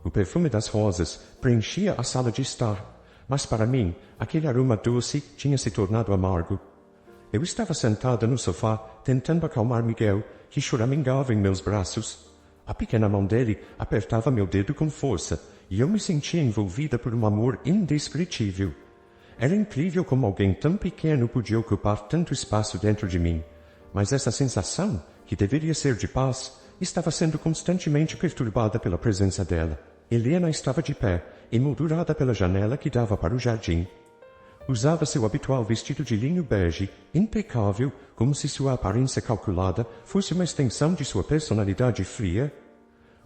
O perfume das rosas preenchia a sala de estar, mas para mim, aquele aroma doce tinha se tornado amargo. Eu estava sentada no sofá, tentando acalmar Miguel, que choramingava em meus braços. A pequena mão dele apertava meu dedo com força, e eu me sentia envolvida por um amor indescritível. Era incrível como alguém tão pequeno podia ocupar tanto espaço dentro de mim, mas essa sensação, que deveria ser de paz, estava sendo constantemente perturbada pela presença dela. Helena estava de pé, emoldurada pela janela que dava para o jardim. Usava seu habitual vestido de linho bege, impecável, como se sua aparência calculada fosse uma extensão de sua personalidade fria.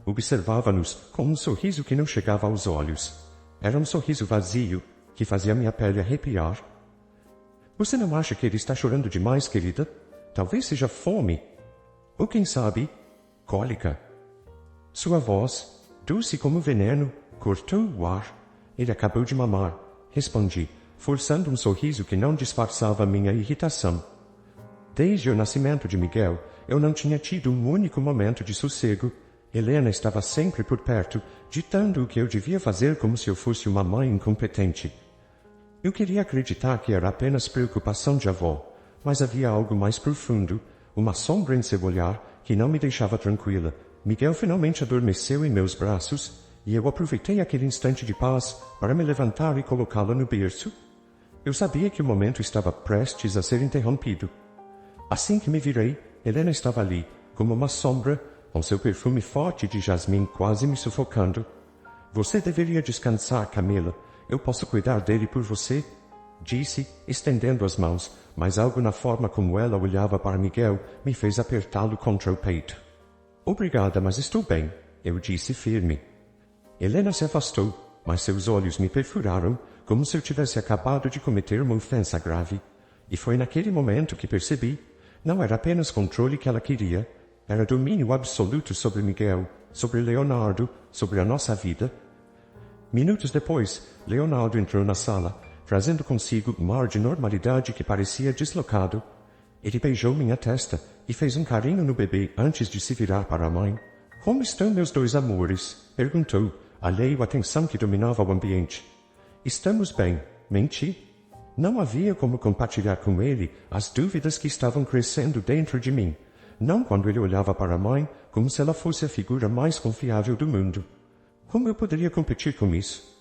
Observava-nos com um sorriso que não chegava aos olhos. Era um sorriso vazio, que fazia minha pele arrepiar. Você não acha que ele está chorando demais, querida? Talvez seja fome. Ou quem sabe, cólica. Sua voz, doce como veneno, cortou o ar. Ele acabou de mamar, respondi, forçando um sorriso que não disfarçava minha irritação. Desde o nascimento de Miguel, eu não tinha tido um único momento de sossego. Helena estava sempre por perto, ditando o que eu devia fazer como se eu fosse uma mãe incompetente. Eu queria acreditar que era apenas preocupação de avó, mas havia algo mais profundo, uma sombra em seu olhar que não me deixava tranquila. Miguel finalmente adormeceu em meus braços, e eu aproveitei aquele instante de paz para me levantar e colocá-lo no berço. Eu sabia que o momento estava prestes a ser interrompido. Assim que me virei, Helena estava ali, como uma sombra, com seu perfume forte de jasmim quase me sufocando. Você deveria descansar, Camila. Eu posso cuidar dele por você? Disse, estendendo as mãos, mas algo na forma como ela olhava para Miguel me fez apertá-lo contra o peito. Obrigada, mas estou bem, eu disse firme. Helena se afastou, mas seus olhos me perfuraram, como se eu tivesse acabado de cometer uma ofensa grave. E foi naquele momento que percebi, não era apenas controle que ela queria, era domínio absoluto sobre Miguel, sobre Leonardo, sobre a nossa vida. Minutos depois, Leonardo entrou na sala, trazendo consigo um ar de normalidade que parecia deslocado. Ele beijou minha testa e fez um carinho no bebê antes de se virar para a mãe. Como estão meus dois amores? Perguntou, alheio à tensão que dominava o ambiente. Estamos bem, menti. Não havia como compartilhar com ele as dúvidas que estavam crescendo dentro de mim, não quando ele olhava para a mãe como se ela fosse a figura mais confiável do mundo. Como eu poderia competir com isso?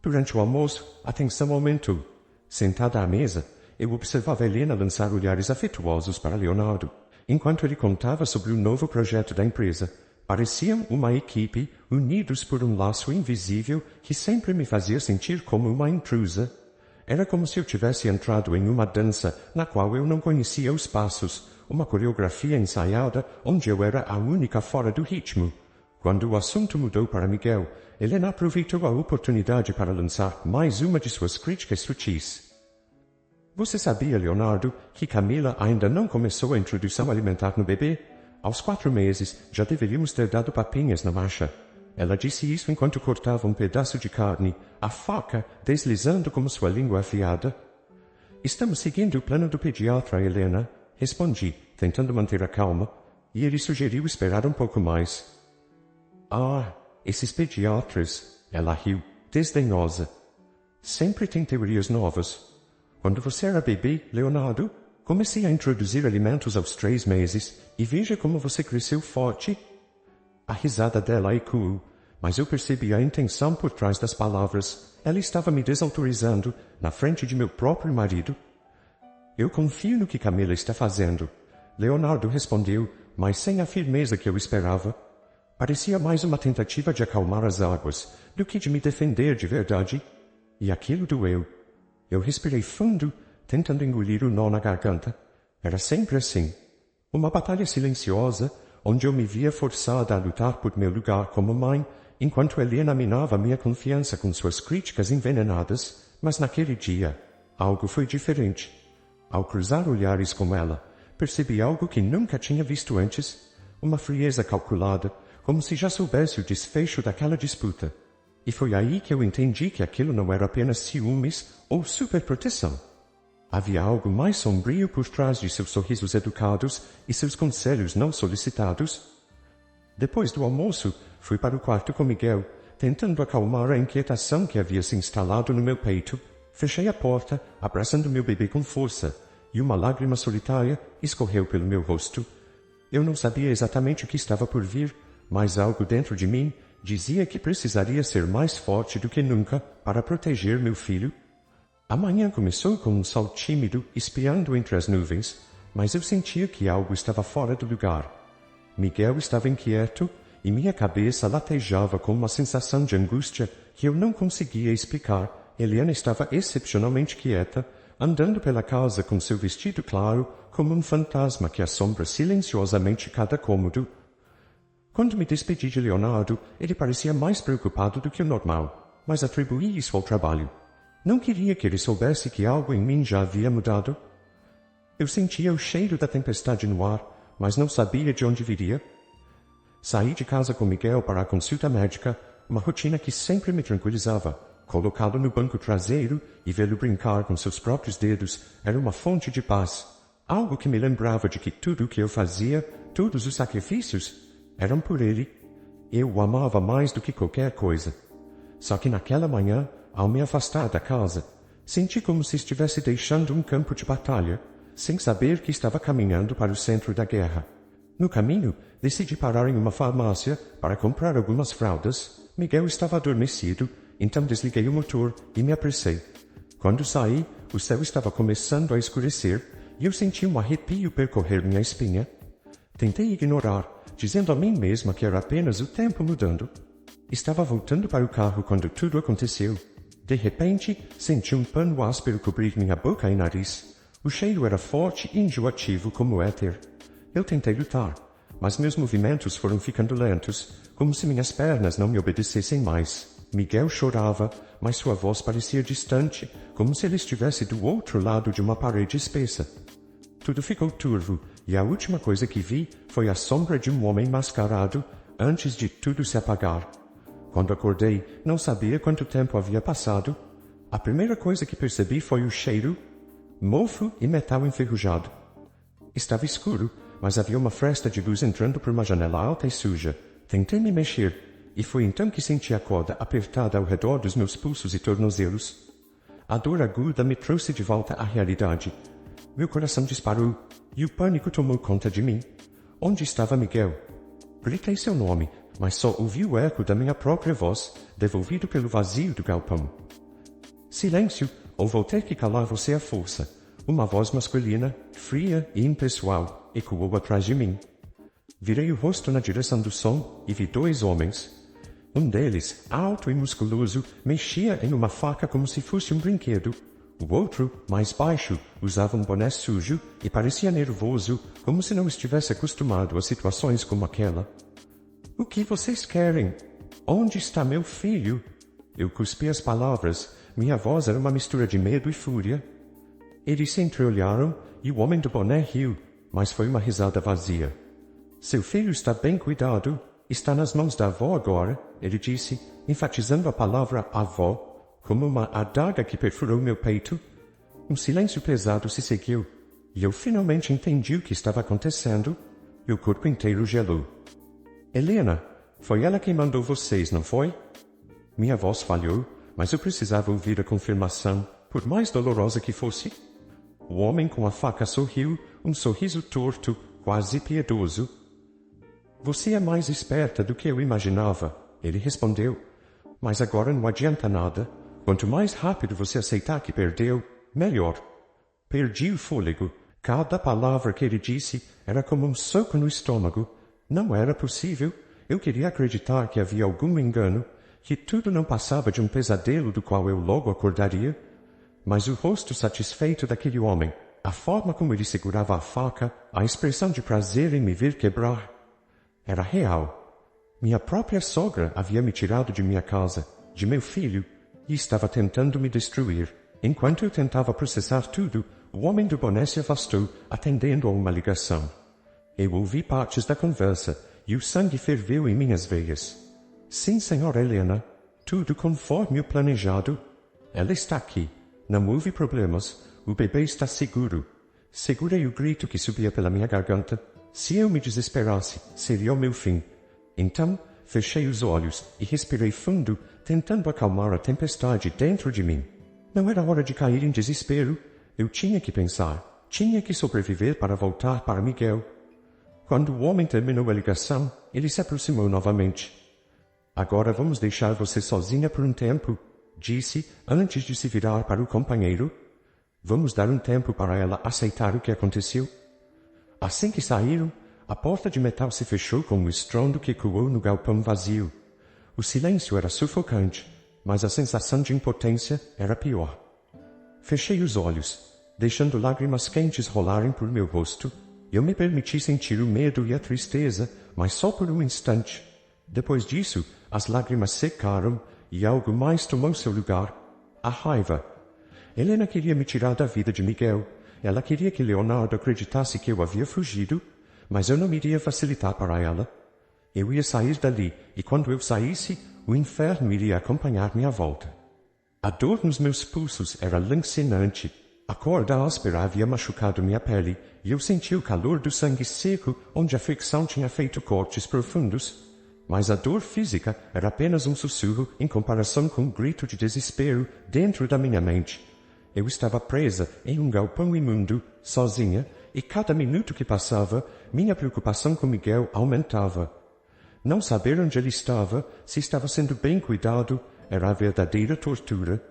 Durante o almoço, a tensão aumentou. Sentada à mesa, eu observava Helena lançar olhares afetuosos para Leonardo, enquanto ele contava sobre o novo projeto da empresa. Pareciam uma equipe, unidos por um laço invisível que sempre me fazia sentir como uma intrusa. Era como se eu tivesse entrado em uma dança na qual eu não conhecia os passos, uma coreografia ensaiada onde eu era a única fora do ritmo. Quando o assunto mudou para Miguel, Helena aproveitou a oportunidade para lançar mais uma de suas críticas sutis. Você sabia, Leonardo, que Camila ainda não começou a introdução alimentar no bebê? Aos 4 meses, já deveríamos ter dado papinhas na marcha. Ela disse isso enquanto cortava um pedaço de carne, a faca deslizando como sua língua afiada. Estamos seguindo o plano do pediatra, Helena, respondi, tentando manter a calma, e ele sugeriu esperar um pouco mais. Ah, esses pediatras, ela riu, desdenhosa. Sempre tem teorias novas. Quando você era bebê, Leonardo, comecei a introduzir alimentos aos 3 meses, e veja como você cresceu forte. A risada dela ecoou, mas eu percebi a intenção por trás das palavras. Ela estava me desautorizando, na frente de meu próprio marido. Eu confio no que Camila está fazendo. Leonardo respondeu, mas sem a firmeza que eu esperava. Parecia mais uma tentativa de acalmar as águas, do que de me defender de verdade. E aquilo doeu. Eu respirei fundo, tentando engolir o nó na garganta. Era sempre assim. Uma batalha silenciosa, onde eu me via forçada a lutar por meu lugar como mãe, enquanto Helena minava minha confiança com suas críticas envenenadas. Mas naquele dia, algo foi diferente. Ao cruzar olhares com ela, percebi algo que nunca tinha visto antes, uma frieza calculada, como se já soubesse o desfecho daquela disputa. E foi aí que eu entendi que aquilo não era apenas ciúmes ou superproteção. Havia algo mais sombrio por trás de seus sorrisos educados e seus conselhos não solicitados. Depois do almoço, fui para o quarto com Miguel, tentando acalmar a inquietação que havia se instalado no meu peito, fechei a porta, abraçando meu bebê com força, e uma lágrima solitária escorreu pelo meu rosto. Eu não sabia exatamente o que estava por vir, mas algo dentro de mim dizia que precisaria ser mais forte do que nunca para proteger meu filho. A manhã começou com um sol tímido espiando entre as nuvens, mas eu sentia que algo estava fora do lugar. Miguel estava inquieto e minha cabeça latejava com uma sensação de angústia que eu não conseguia explicar. Helena estava excepcionalmente quieta, andando pela casa com seu vestido claro, como um fantasma que assombra silenciosamente cada cômodo. Quando me despedi de Leonardo, ele parecia mais preocupado do que o normal, mas atribuí isso ao trabalho. Não queria que ele soubesse que algo em mim já havia mudado. Eu sentia o cheiro da tempestade no ar, mas não sabia de onde viria. Saí de casa com Miguel para a consulta médica, uma rotina que sempre me tranquilizava. Colocá-lo no banco traseiro e vê-lo brincar com seus próprios dedos era uma fonte de paz. Algo que me lembrava de que tudo o que eu fazia, todos os sacrifícios, eram por ele. Eu o amava mais do que qualquer coisa. Só que naquela manhã, ao me afastar da casa, senti como se estivesse deixando um campo de batalha, sem saber que estava caminhando para o centro da guerra. No caminho, decidi parar em uma farmácia para comprar algumas fraldas. Miguel estava adormecido, então desliguei o motor e me apressei. Quando saí, o céu estava começando a escurecer e eu senti um arrepio percorrer minha espinha. Tentei ignorar, dizendo a mim mesma que era apenas o tempo mudando. Estava voltando para o carro quando tudo aconteceu. De repente, senti um pano áspero cobrir minha boca e nariz. O cheiro era forte e enjoativo como éter. Eu tentei lutar, mas meus movimentos foram ficando lentos, como se minhas pernas não me obedecessem mais. Miguel chorava, mas sua voz parecia distante, como se ele estivesse do outro lado de uma parede espessa. Tudo ficou turvo, e a última coisa que vi foi a sombra de um homem mascarado, antes de tudo se apagar. Quando acordei, não sabia quanto tempo havia passado. A primeira coisa que percebi foi o cheiro, mofo e metal enferrujado. Estava escuro, mas havia uma fresta de luz entrando por uma janela alta e suja. Tentei me mexer, e foi então que senti a corda apertada ao redor dos meus pulsos e tornozelos. A dor aguda me trouxe de volta à realidade. Meu coração disparou, e o pânico tomou conta de mim. Onde estava Miguel? Gritei seu nome, mas só ouvi o eco da minha própria voz, devolvido pelo vazio do galpão. Silêncio, ou vou ter que calar você à força. Uma voz masculina, fria e impessoal, ecoou atrás de mim. Virei o rosto na direção do som e vi dois homens. Um deles, alto e musculoso, mexia em uma faca como se fosse um brinquedo. O outro, mais baixo, usava um boné sujo e parecia nervoso, como se não estivesse acostumado a situações como aquela. O que vocês querem? Onde está meu filho? Eu cuspi as palavras. Minha voz era uma mistura de medo e fúria. Eles se entreolharam e o homem do boné riu, mas foi uma risada vazia. Seu filho está bem cuidado. Está nas mãos da avó agora, ele disse, enfatizando a palavra avó, como uma adaga que perfurou meu peito. Um silêncio pesado se seguiu, e eu finalmente entendi o que estava acontecendo. E o corpo inteiro gelou. Helena, foi ela quem mandou vocês, não foi? Minha voz falhou, mas eu precisava ouvir a confirmação, por mais dolorosa que fosse. O homem com a faca sorriu, um sorriso torto, quase piedoso. Você é mais esperta do que eu imaginava, ele respondeu. Mas agora não adianta nada. Quanto mais rápido você aceitar que perdeu, melhor. Perdi o fôlego. Cada palavra que ele disse era como um soco no estômago. Não era possível. Eu queria acreditar que havia algum engano, que tudo não passava de um pesadelo do qual eu logo acordaria. Mas o rosto satisfeito daquele homem, a forma como ele segurava a faca, a expressão de prazer em me ver quebrar, era real. Minha própria sogra havia me tirado de minha casa, de meu filho, e estava tentando me destruir. Enquanto eu tentava processar tudo, o homem do boné se afastou, atendendo a uma ligação. Eu ouvi partes da conversa, e o sangue ferveu em minhas veias. Sim, senhora Helena, tudo conforme o planejado. Ela está aqui. Não houve problemas. O bebê está seguro. Segurei o grito que subia pela minha garganta. Se eu me desesperasse, seria o meu fim. Então, Fechei os olhos e respirei fundo, tentando acalmar a tempestade dentro de mim. Não era hora de cair em desespero. Eu tinha que pensar, tinha que sobreviver para voltar para Miguel. Quando o homem terminou a ligação, ele se aproximou novamente. Agora vamos deixar você sozinha por um tempo, disse, antes de se virar para o companheiro. Vamos dar um tempo para ela aceitar o que aconteceu. Assim que saíram, a porta de metal se fechou com um estrondo que ecoou no galpão vazio. O silêncio era sufocante, mas a sensação de impotência era pior. Fechei os olhos, deixando lágrimas quentes rolarem por meu rosto. Eu me permiti sentir o medo e a tristeza, mas só por um instante. Depois disso, as lágrimas secaram e algo mais tomou seu lugar. A raiva. Helena queria me tirar da vida de Miguel. Ela queria que Leonardo acreditasse que eu havia fugido, mas eu não iria facilitar para ela. Eu ia sair dali, e quando eu saísse, o inferno iria acompanhar-me à volta. A dor nos meus pulsos era lancinante. A corda áspera havia machucado minha pele, e eu senti o calor do sangue seco onde a fricção tinha feito cortes profundos. Mas a dor física era apenas um sussurro em comparação com um grito de desespero dentro da minha mente. Eu estava presa em um galpão imundo, sozinha, e cada minuto que passava, minha preocupação com Miguel aumentava. Não saber onde ele estava, se estava sendo bem cuidado, era a verdadeira tortura.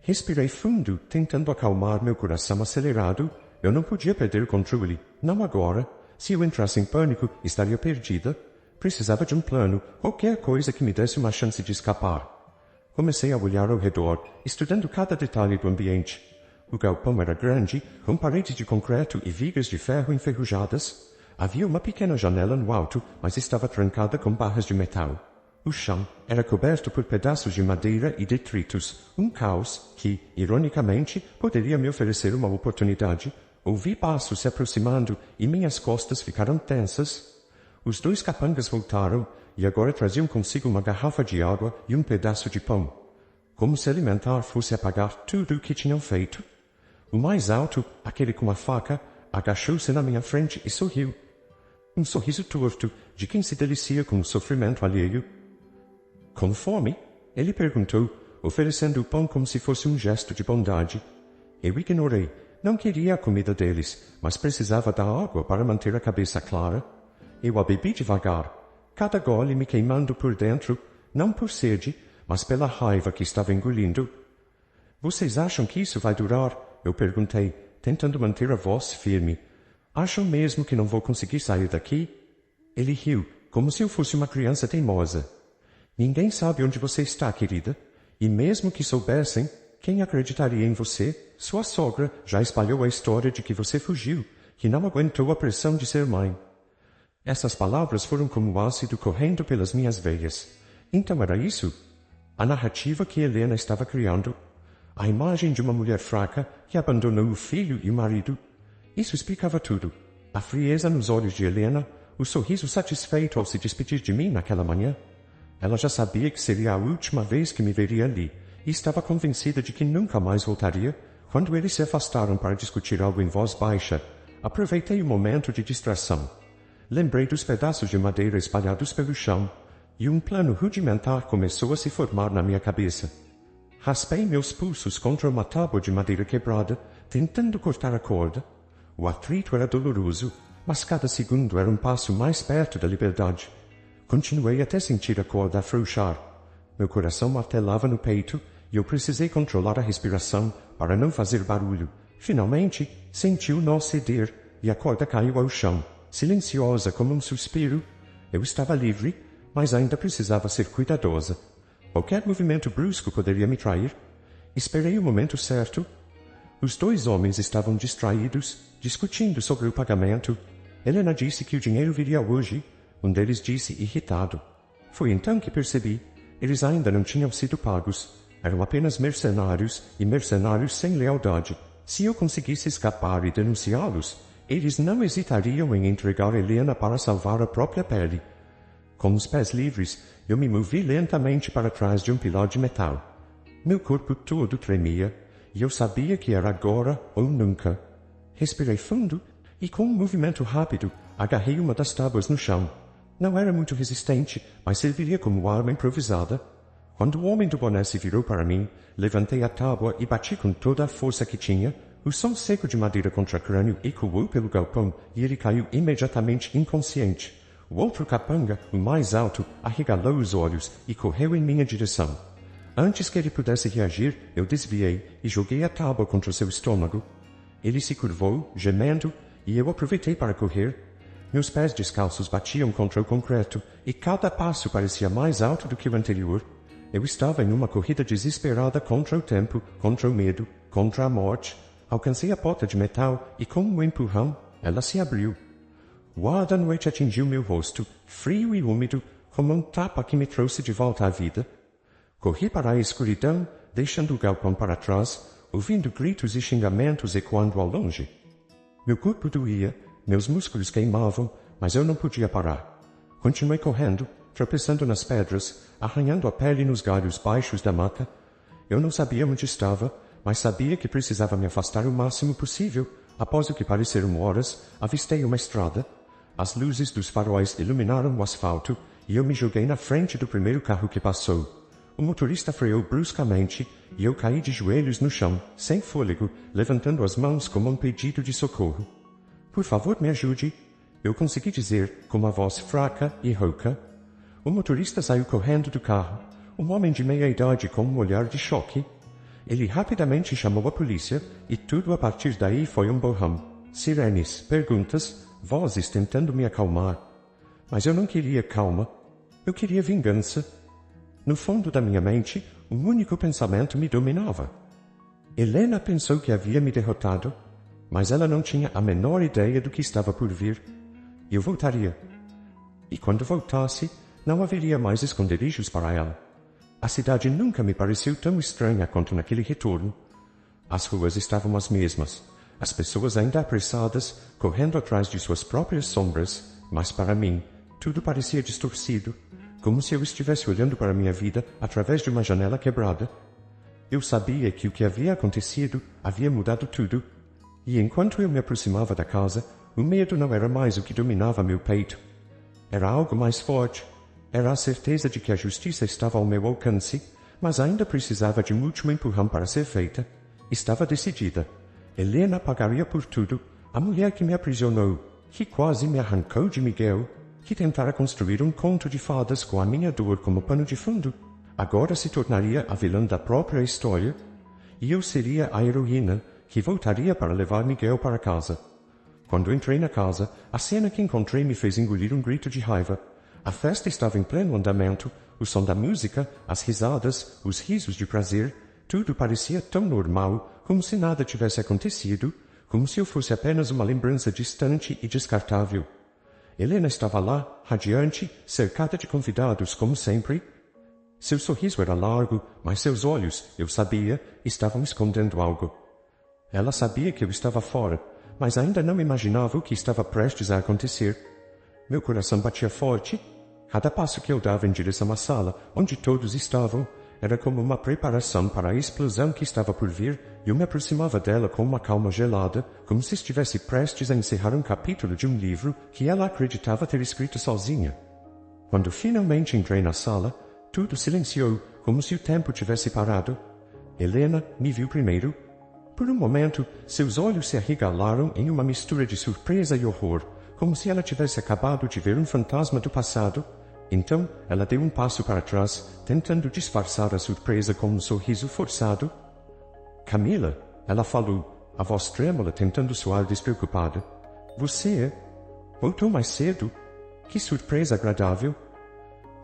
Respirei fundo, tentando acalmar meu coração acelerado. Eu não podia perder o controle, não agora. Se eu entrasse em pânico, estaria perdida. Precisava de um plano, qualquer coisa que me desse uma chance de escapar. Comecei a olhar ao redor, estudando cada detalhe do ambiente. O galpão era grande, com paredes de concreto e vigas de ferro enferrujadas. Havia uma pequena janela no alto, mas estava trancada com barras de metal. O chão era coberto por pedaços de madeira e detritos, um caos que, ironicamente, poderia me oferecer uma oportunidade. Ouvi passos se aproximando e minhas costas ficaram tensas. Os dois capangas voltaram e agora traziam consigo uma garrafa de água e um pedaço de pão. Como se alimentar fosse apagar tudo o que tinham feito. O mais alto, aquele com a faca, agachou-se na minha frente e sorriu. Um sorriso torto, de quem se delicia com o sofrimento alheio. Com fome? Ele perguntou, oferecendo o pão como se fosse um gesto de bondade. Eu ignorei. Não queria a comida deles, mas precisava da água para manter a cabeça clara. Eu a bebi devagar, cada gole me queimando por dentro, não por sede, mas pela raiva que estava engolindo. Vocês acham que isso vai durar? Eu perguntei, tentando manter a voz firme. Acham mesmo que não vou conseguir sair daqui? Ele riu, como se eu fosse uma criança teimosa. Ninguém sabe onde você está, querida. E mesmo que soubessem, quem acreditaria em você? Sua sogra já espalhou a história de que você fugiu, que não aguentou a pressão de ser mãe. Essas palavras foram como ácido correndo pelas minhas veias. Então era isso? A narrativa que Helena estava criando. A imagem de uma mulher fraca que abandonou o filho e o marido. Isso explicava tudo. A frieza nos olhos de Helena, o sorriso satisfeito ao se despedir de mim naquela manhã. Ela já sabia que seria a última vez que me veria ali, e estava convencida de que nunca mais voltaria. Quando eles se afastaram para discutir algo em voz baixa, aproveitei o momento de distração. Lembrei dos pedaços de madeira espalhados pelo chão, e um plano rudimentar começou a se formar na minha cabeça. Raspei meus pulsos contra uma tábua de madeira quebrada, tentando cortar a corda. O atrito era doloroso, mas cada segundo era um passo mais perto da liberdade. Continuei até sentir a corda afrouxar. Meu coração martelava no peito e eu precisei controlar a respiração para não fazer barulho. Finalmente, senti o nó ceder e a corda caiu ao chão, silenciosa como um suspiro. Eu estava livre, mas ainda precisava ser cuidadosa. Qualquer movimento brusco poderia me trair. Esperei o momento certo. Os dois homens estavam distraídos, discutindo sobre o pagamento. Helena disse que o dinheiro viria hoje. Um deles disse irritado. Foi então que percebi. Eles ainda não tinham sido pagos. Eram apenas mercenários, e mercenários sem lealdade. Se eu conseguisse escapar e denunciá-los, eles não hesitariam em entregar Helena para salvar a própria pele. Com os pés livres, eu me movi lentamente para trás de um pilar de metal. Meu corpo todo tremia, e eu sabia que era agora ou nunca. Respirei fundo, e com um movimento rápido, agarrei uma das tábuas no chão. Não era muito resistente, mas serviria como arma improvisada. Quando o homem do boné se virou para mim, levantei a tábua e bati com toda a força que tinha. O som seco de madeira contra o crânio ecoou pelo galpão e ele caiu imediatamente inconsciente. O outro capanga, o mais alto, arregalou os olhos e correu em minha direção. Antes que ele pudesse reagir, eu desviei e joguei a tábua contra seu estômago. Ele se curvou, gemendo, e eu aproveitei para correr. Meus pés descalços batiam contra o concreto e cada passo parecia mais alto do que o anterior. Eu estava em uma corrida desesperada contra o tempo, contra o medo, contra a morte. Alcancei a porta de metal e, com um empurrão, ela se abriu. O ar da noite atingiu meu rosto, frio e úmido, como um tapa que me trouxe de volta à vida. Corri para a escuridão, deixando o galpão para trás, ouvindo gritos e xingamentos ecoando ao longe. Meu corpo doía, meus músculos queimavam, mas eu não podia parar. Continuei correndo, tropeçando nas pedras, arranhando a pele nos galhos baixos da mata. Eu não sabia onde estava, mas sabia que precisava me afastar o máximo possível. Após o que pareceram horas, avistei uma estrada. As luzes dos faróis iluminaram o asfalto e eu me joguei na frente do primeiro carro que passou. O motorista freou bruscamente e eu caí de joelhos no chão, sem fôlego, levantando as mãos como um pedido de socorro. Por favor, me ajude. Eu consegui dizer, com uma voz fraca e rouca. O motorista saiu correndo do carro, um homem de meia idade com um olhar de choque. Ele rapidamente chamou a polícia e tudo a partir daí foi um borrão. Sirenes, perguntas, vozes tentando me acalmar. Mas eu não queria calma. Eu queria vingança. No fundo da minha mente, um único pensamento me dominava. Helena pensou que havia me derrotado, mas ela não tinha a menor ideia do que estava por vir. Eu voltaria. E quando voltasse, não haveria mais esconderijos para ela. A cidade nunca me pareceu tão estranha quanto naquele retorno. As ruas estavam as mesmas. As pessoas ainda apressadas, correndo atrás de suas próprias sombras, mas para mim, tudo parecia distorcido, como se eu estivesse olhando para minha vida através de uma janela quebrada. Eu sabia que o que havia acontecido havia mudado tudo, e enquanto eu me aproximava da casa, o medo não era mais o que dominava meu peito. Era algo mais forte. Era a certeza de que a justiça estava ao meu alcance, mas ainda precisava de um último empurrão para ser feita. Estava decidida. Helena pagaria por tudo. A mulher que me aprisionou, que quase me arrancou de Miguel, que tentara construir um conto de fadas com a minha dor como pano de fundo, agora se tornaria a vilã da própria história, e eu seria a heroína que voltaria para levar Miguel para casa. Quando entrei na casa, a cena que encontrei me fez engolir um grito de raiva. A festa estava em pleno andamento, o som da música, as risadas, os risos de prazer, tudo parecia tão normal, como se nada tivesse acontecido, como se eu fosse apenas uma lembrança distante e descartável. Helena estava lá, radiante, cercada de convidados, como sempre. Seu sorriso era largo, mas seus olhos, eu sabia, estavam escondendo algo. Ela sabia que eu estava fora, mas ainda não imaginava o que estava prestes a acontecer. Meu coração batia forte. Cada passo que eu dava em direção à sala, onde todos estavam, era como uma preparação para a explosão que estava por vir, e eu me aproximava dela com uma calma gelada, como se estivesse prestes a encerrar um capítulo de um livro que ela acreditava ter escrito sozinha. Quando finalmente entrei na sala, tudo silenciou, como se o tempo tivesse parado. Helena me viu primeiro. Por um momento, seus olhos se arregalaram em uma mistura de surpresa e horror, como se ela tivesse acabado de ver um fantasma do passado. Então, ela deu um passo para trás, tentando disfarçar a surpresa com um sorriso forçado. Camila, ela falou, a voz trêmula tentando soar despreocupada. Você voltou mais cedo? Que surpresa agradável!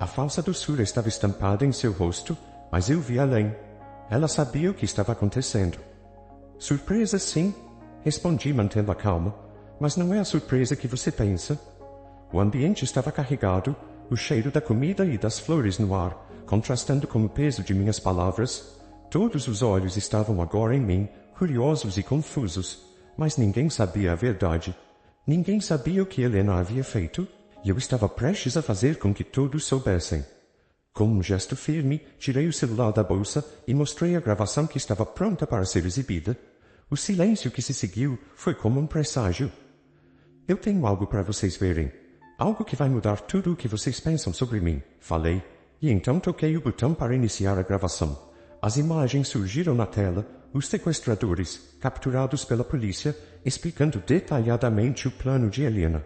A falsa doçura estava estampada em seu rosto, mas eu vi além. Ela sabia o que estava acontecendo. Surpresa, sim, respondi mantendo a calma, mas não é a surpresa que você pensa. O ambiente estava carregado, o cheiro da comida e das flores no ar, contrastando com o peso de minhas palavras. Todos os olhos estavam agora em mim, curiosos e confusos, mas ninguém sabia a verdade. Ninguém sabia o que Helena havia feito, e eu estava prestes a fazer com que todos soubessem. Com um gesto firme, tirei o celular da bolsa e mostrei a gravação que estava pronta para ser exibida. O silêncio que se seguiu foi como um presságio. Eu tenho algo para vocês verem. Algo que vai mudar tudo o que vocês pensam sobre mim, falei, e então toquei o botão para iniciar a gravação. As imagens surgiram na tela, os sequestradores, capturados pela polícia, explicando detalhadamente o plano de Helena.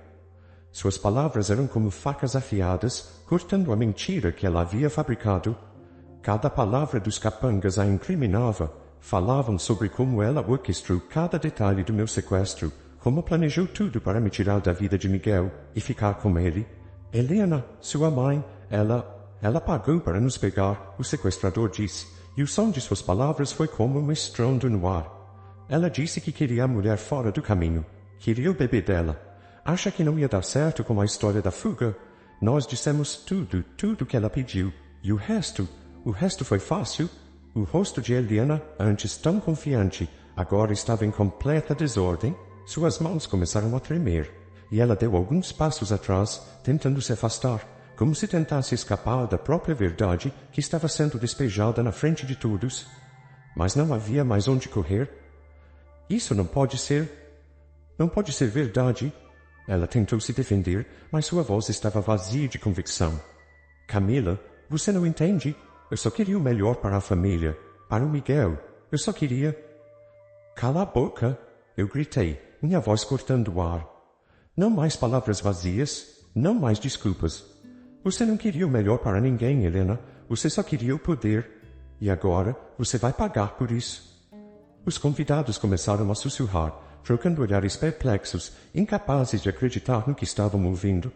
Suas palavras eram como facas afiadas, cortando a mentira que ela havia fabricado. Cada palavra dos capangas a incriminava. Falavam sobre como ela orquestrou cada detalhe do meu sequestro, como planejou tudo para me tirar da vida de Miguel e ficar com ele. Helena, sua mãe, ela pagou para nos pegar, o sequestrador disse, e o som de suas palavras foi como um estrondo no ar. Ela disse que queria a mulher fora do caminho, queria o bebê dela. Acha que não ia dar certo com a história da fuga? Nós dissemos tudo que ela pediu, e o resto foi fácil. O rosto de Helena, antes tão confiante, agora estava em completa desordem. Suas mãos começaram a tremer, e ela deu alguns passos atrás, tentando se afastar, como se tentasse escapar da própria verdade que estava sendo despejada na frente de todos. Mas não havia mais onde correr. Isso não pode ser verdade. Ela tentou se defender, mas sua voz estava vazia de convicção. Camila, você não entende? Eu só queria o melhor para a família, para o Miguel. Eu só queria... Cala a boca! Eu gritei, minha voz cortando o ar. Não mais palavras vazias, não mais desculpas. Você não queria o melhor para ninguém, Helena. Você só queria o poder. E agora você vai pagar por isso. Os convidados começaram a sussurrar, trocando olhares perplexos, incapazes de acreditar no que estavam ouvindo.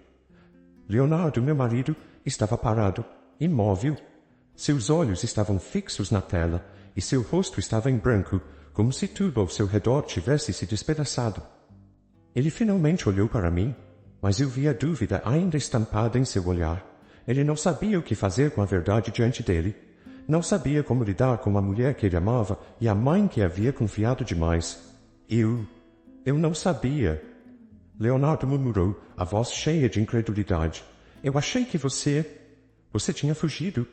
Leonardo, meu marido, estava parado, imóvel. Seus olhos estavam fixos na tela, e seu rosto estava em branco, como se tudo ao seu redor tivesse se despedaçado. Ele finalmente olhou para mim, mas eu vi a dúvida ainda estampada em seu olhar. Ele não sabia o que fazer com a verdade diante dele. Não sabia como lidar com a mulher que ele amava e a mãe que havia confiado demais. Eu não sabia. Leonardo murmurou, a voz cheia de incredulidade. Eu achei que você tinha fugido.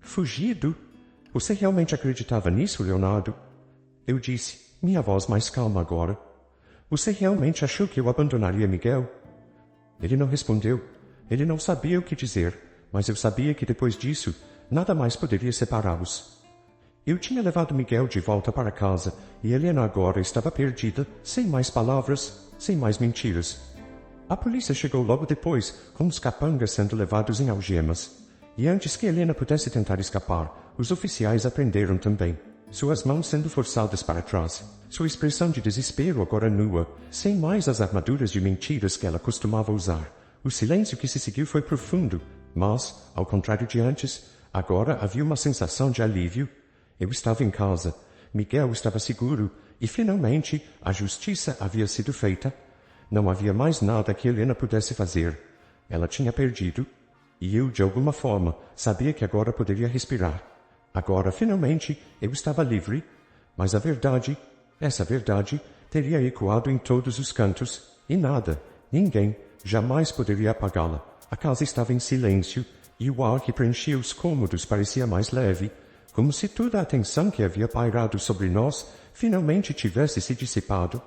Fugido? Você realmente acreditava nisso, Leonardo? Eu disse, minha voz mais calma agora. Você realmente achou que eu abandonaria Miguel? Ele não respondeu. Ele não sabia o que dizer, mas eu sabia que depois disso, nada mais poderia separá-los. Eu tinha levado Miguel de volta para casa, e Helena agora estava perdida, sem mais palavras, sem mais mentiras. A polícia chegou logo depois, com os capangas sendo levados em algemas. E antes que Helena pudesse tentar escapar, os oficiais a prenderam também. Suas mãos sendo forçadas para trás, sua expressão de desespero agora nua, sem mais as armaduras de mentiras que ela costumava usar. O silêncio que se seguiu foi profundo, mas, ao contrário de antes, agora havia uma sensação de alívio. Eu estava em casa, Miguel estava seguro, e finalmente a justiça havia sido feita. Não havia mais nada que Helena pudesse fazer. Ela tinha perdido, e eu, de alguma forma, sabia que agora poderia respirar. Agora, finalmente, eu estava livre, mas a verdade, essa verdade, teria ecoado em todos os cantos, e nada, ninguém, jamais poderia apagá-la. A casa estava em silêncio, e o ar que preenchia os cômodos parecia mais leve, como se toda a tensão que havia pairado sobre nós finalmente tivesse se dissipado.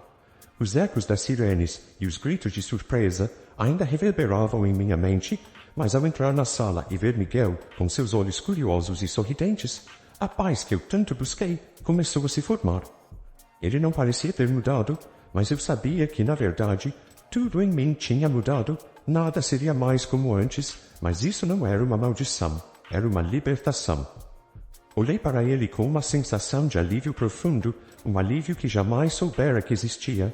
Os ecos das sirenes e os gritos de surpresa ainda reverberavam em minha mente, mas ao entrar na sala e ver Miguel com seus olhos curiosos e sorridentes, a paz que eu tanto busquei começou a se formar. Ele não parecia ter mudado, mas eu sabia que, na verdade, tudo em mim tinha mudado. Nada seria mais como antes, mas isso não era uma maldição, era uma libertação. Olhei para ele com uma sensação de alívio profundo, um alívio que jamais soubera que existia.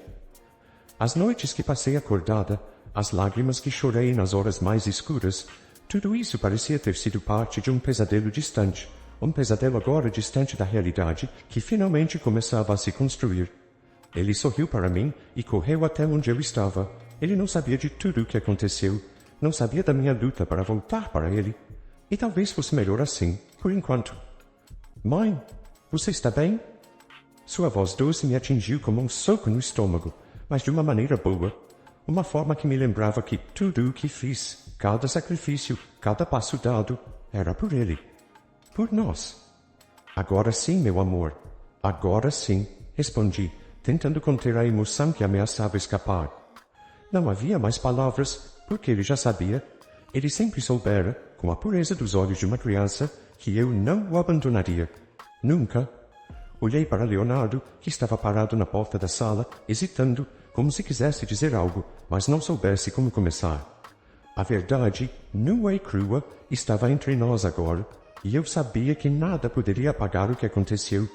As noites que passei acordada, as lágrimas que chorei nas horas mais escuras, tudo isso parecia ter sido parte de um pesadelo distante, um pesadelo agora distante da realidade que finalmente começava a se construir. Ele sorriu para mim e correu até onde eu estava. Ele não sabia de tudo o que aconteceu, não sabia da minha luta para voltar para ele. E talvez fosse melhor assim, por enquanto. Mãe, você está bem? Sua voz doce me atingiu como um soco no estômago, mas de uma maneira boa. Uma forma que me lembrava que tudo o que fiz, cada sacrifício, cada passo dado, era por ele. Por nós. Agora sim, meu amor. Agora sim, respondi, tentando conter a emoção que ameaçava escapar. Não havia mais palavras, porque ele já sabia, ele sempre soubera, com a pureza dos olhos de uma criança, que eu não o abandonaria. Nunca. Olhei para Leonardo, que estava parado na porta da sala, hesitando, como se quisesse dizer algo, mas não soubesse como começar. A verdade, nua e crua, estava entre nós agora, e eu sabia que nada poderia apagar o que aconteceu.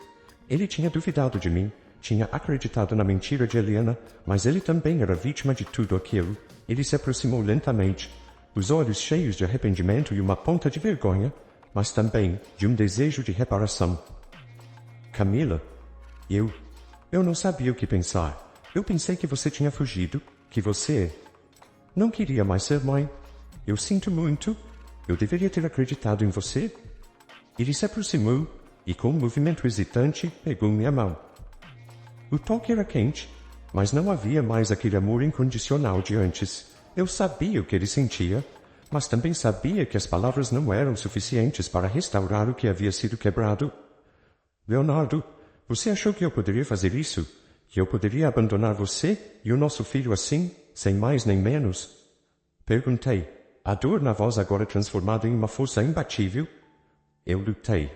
Ele tinha duvidado de mim, tinha acreditado na mentira de Helena, mas ele também era vítima de tudo aquilo. Ele se aproximou lentamente, os olhos cheios de arrependimento e uma ponta de vergonha, mas também de um desejo de reparação. Camila, eu não sabia o que pensar. Eu pensei que você tinha fugido, que você não queria mais ser mãe. Eu sinto muito. Eu deveria ter acreditado em você. Ele se aproximou e, com um movimento hesitante, pegou minha mão. O toque era quente, mas não havia mais aquele amor incondicional de antes. Eu sabia o que ele sentia, mas também sabia que as palavras não eram suficientes para restaurar o que havia sido quebrado. Leonardo, você achou que eu poderia fazer isso? Que eu poderia abandonar você e o nosso filho assim, sem mais nem menos? Perguntei, a dor na voz agora transformada em uma força imbatível. Eu lutei.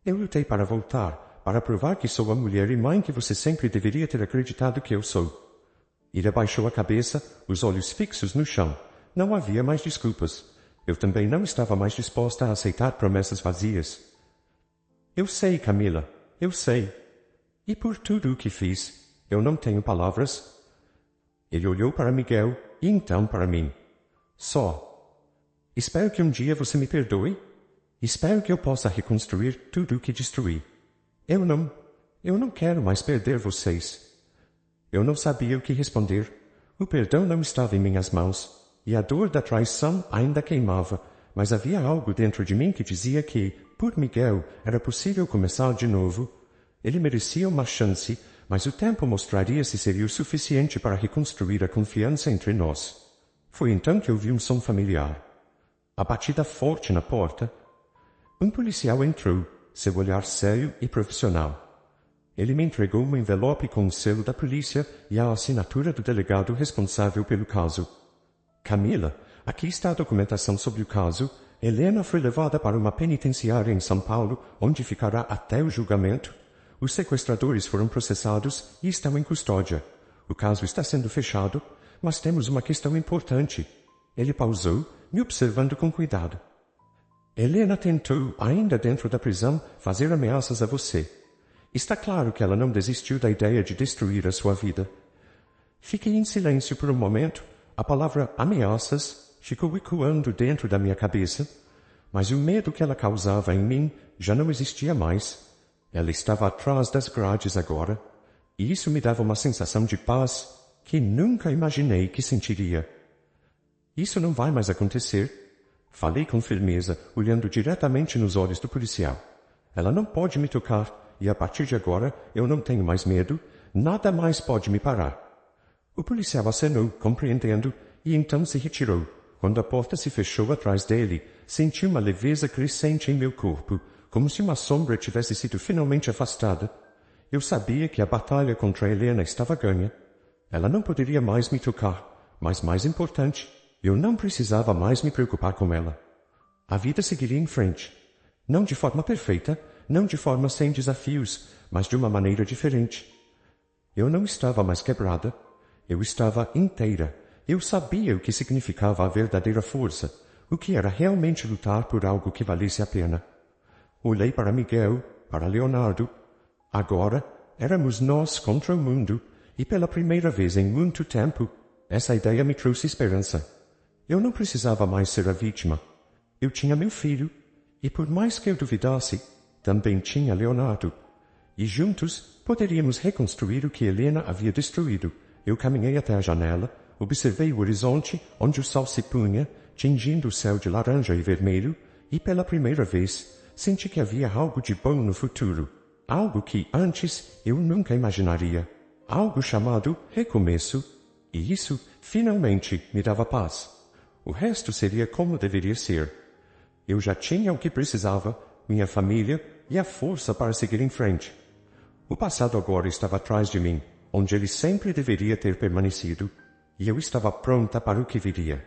Eu lutei para voltar, para provar que sou a mulher e mãe que você sempre deveria ter acreditado que eu sou. Ele abaixou a cabeça, os olhos fixos no chão. Não havia mais desculpas. Eu também não estava mais disposta a aceitar promessas vazias. Eu sei, Camila, eu sei. E por tudo o que fiz, eu não tenho palavras. Ele olhou para Miguel e então para mim. Só. Espero que um dia você me perdoe. Espero que eu possa reconstruir tudo o que destruí. Eu não quero mais perder vocês. Eu não sabia o que responder. O perdão não estava em minhas mãos, e a dor da traição ainda queimava, mas havia algo dentro de mim que dizia que, por Miguel, era possível começar de novo. Ele merecia uma chance, mas o tempo mostraria se seria o suficiente para reconstruir a confiança entre nós. Foi então que ouvi um som familiar. A batida forte na porta. Um policial entrou, seu olhar sério e profissional. Ele me entregou um envelope com o selo da polícia e a assinatura do delegado responsável pelo caso. Camila, aqui está a documentação sobre o caso. Helena foi levada para uma penitenciária em São Paulo, onde ficará até o julgamento. Os sequestradores foram processados e estão em custódia. O caso está sendo fechado, mas temos uma questão importante. Ele pausou, me observando com cuidado. Helena tentou, ainda dentro da prisão, fazer ameaças a você. Está claro que ela não desistiu da ideia de destruir a sua vida. Fiquei em silêncio por um momento. A palavra ameaças ficou ecoando dentro da minha cabeça, mas o medo que ela causava em mim já não existia mais. Ela estava atrás das grades agora, e isso me dava uma sensação de paz que nunca imaginei que sentiria. Isso não vai mais acontecer. Falei com firmeza, olhando diretamente nos olhos do policial. Ela não pode me tocar, e a partir de agora eu não tenho mais medo, nada mais pode me parar. O policial acenou, compreendendo, e então se retirou. Quando a porta se fechou atrás dele, senti uma leveza crescente em meu corpo, como se uma sombra tivesse sido finalmente afastada. Eu sabia que a batalha contra Helena estava ganha. Ela não poderia mais me tocar, mas mais importante, eu não precisava mais me preocupar com ela. A vida seguiria em frente. Não de forma perfeita, não de forma sem desafios, mas de uma maneira diferente. Eu não estava mais quebrada. Eu estava inteira. Eu sabia o que significava a verdadeira força, o que era realmente lutar por algo que valesse a pena. Olhei para Miguel, para Leonardo. Agora, éramos nós contra o mundo, e pela primeira vez em muito tempo, essa ideia me trouxe esperança. Eu não precisava mais ser a vítima. Eu tinha meu filho, e por mais que eu duvidasse, também tinha Leonardo. E juntos poderíamos reconstruir o que Helena havia destruído. Eu caminhei até a janela, observei o horizonte, onde o sol se punha, tingindo o céu de laranja e vermelho, e pela primeira vez senti que havia algo de bom no futuro. Algo que antes eu nunca imaginaria. Algo chamado recomeço. E isso, finalmente, me dava paz. O resto seria como deveria ser. Eu já tinha o que precisava, minha família e a força para seguir em frente. O passado agora estava atrás de mim, onde ele sempre deveria ter permanecido, e eu estava pronta para o que viria.